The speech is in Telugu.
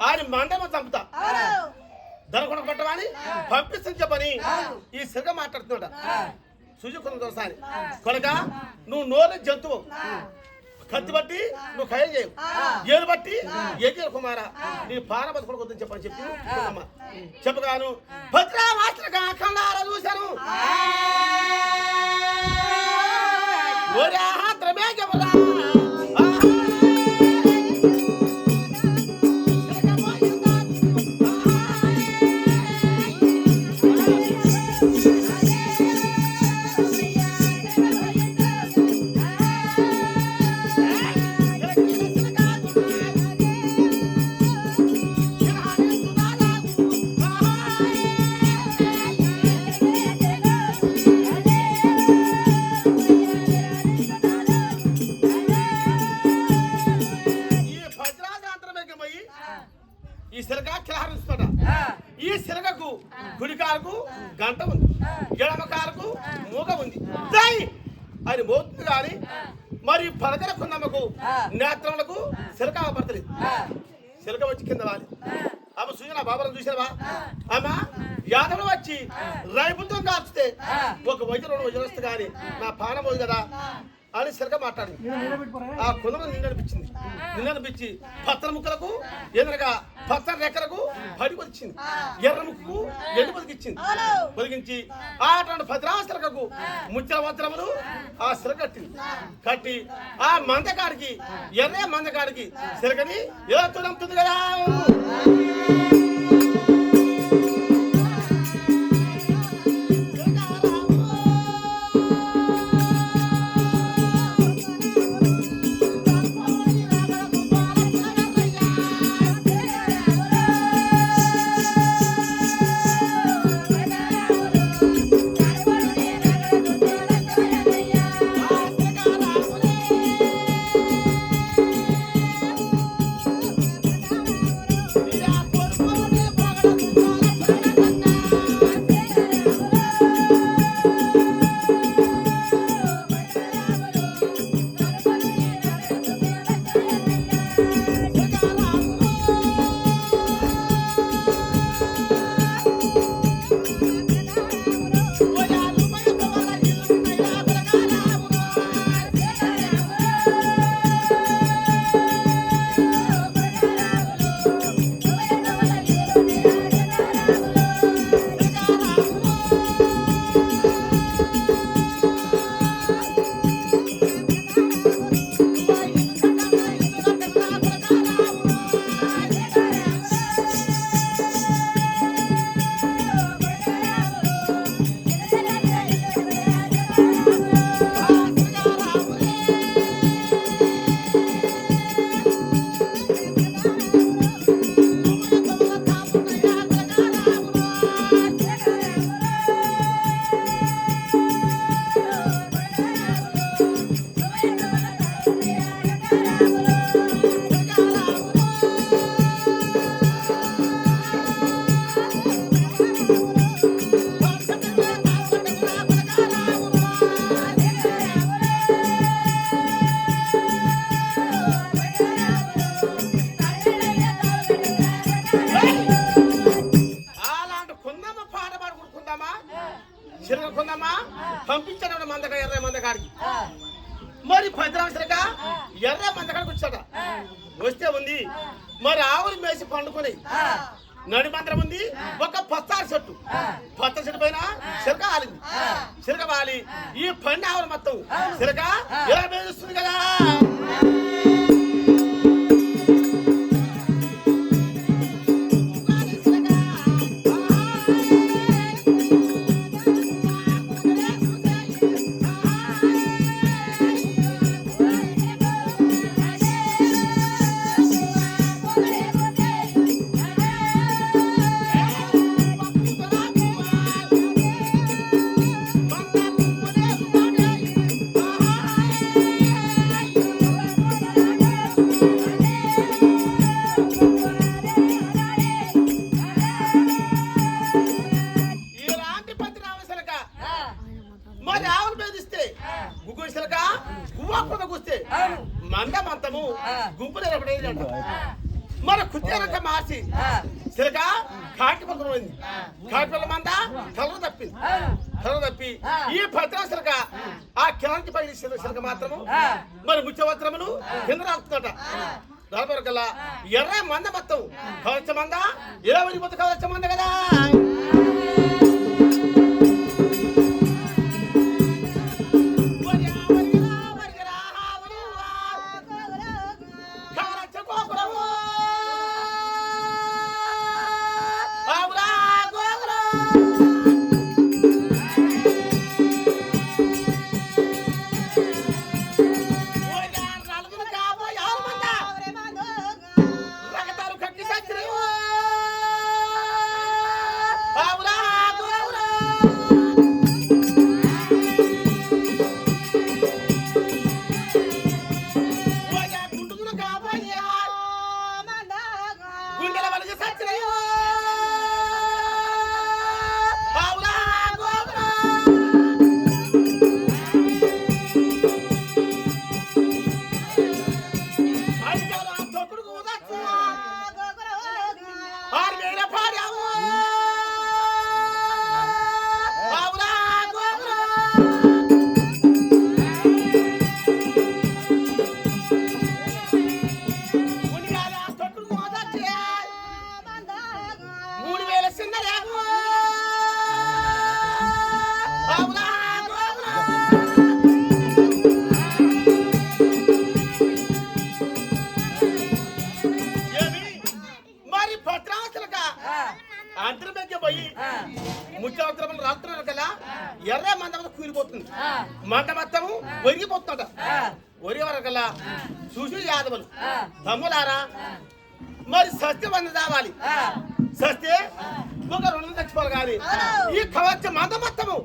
ఆయన మండమ చంపుతా ధనకొండ కొట్టమని పంపిస్తుంది చెప్పని ఈ సిరగ మాట్లాడుతున్నాడు సుజుకున్న దోసాని కొనక నువ్వు నోరు జంతువు కత్తి బట్టి నువ్వు ఖయ చేయవు ఏలు బట్టి ఏకేరు కుమారా నీ పానబతి కొడుకొద్దని చెప్పని చెప్పి చెప్పగాను భద్రా మాస్టర్గా కళ్ళారా చూశాను ఈ సిరగా కిలహరిస్తాడ ఈ సిరగకు గుడికాలకు గంట ఉంది ఎడమకాలకు మూగ ఉంది అది మోతుంది కానీ మరి పలకర కున్నమ్మకు నేత్రములకు సిరక పడతలేదు సిరక వచ్చి కింద వాలి అమ్మ చూసిన బాబాలను చూసావా అమ్మ యాదవులు వచ్చి రైపులతో కాల్చితే ఒక వైద్యులు వదిలేస్తే కానీ నా పానం పోదు కదా అని సిరక మాట్లాడింది ఆ కొందరు నిన్ననిపించింది నిన్ననిపించి పత్ర ముక్కలకు ఎదురుగా పత్ర రెక్కలకు పడి బతికింది ఎర్ర ముక్కకు ఎండు బతికిచ్చింది బతికించి అటువంటి భద్రాశిరకకు ముచ్చల వస్త్రములు ఆ సిర కట్టింది కట్టి ఆ మందకాడికి ఎర్ర మందకాడికి సిరకని ఎలా తులంతుంది కదా పంపించాడు మందక ఎర్ర మందకాడికి మరి భద్రాంశక ఎర్ర మందకాడికి వచ్చాడ వస్తే ఉంది మరి ఆవులు మేసి పండుకొని నడి మంత్రం ఉంది ఒక పత్తారు చెట్టు పత్తారు చెట్టు పైన సిరక ఆలింది సిరక వాలి ఈ పండి ఆవులు మొత్తం సిరక ఎలా మేస్తుంది కదా తీరక మార్చి చిలక కాకి పక్కన పోయింది. కాకి పిల్ల మంద కలరు తప్పింది. కలరు తప్పి ఈ భద్రా చిలక ఆ కిరానికి పైన చిలక మాత్రము మరి ముత్యవస్త్రములు కింద రాలుతుందట. రాలపరకల్లా ఎర్ర మంద మొత్తం కవచ మంద ఇలా వరిపోతే కవచ మంద కదా. ముత్యవస్త్రములు రాలుతున్నారు కదా ఎర్ర మంద కూలిపోతుంది. మంట మొత్తము ఒరిగిపోతుందట. ఒరిగే వరకల్లా చూసి యాదవులు తమ్ములారా మరి సస్తి మంది రావాలి. సస్తే ఒక 2 చచ్చిపోవాలి కానీ ఈ కవచ మంద మొత్తము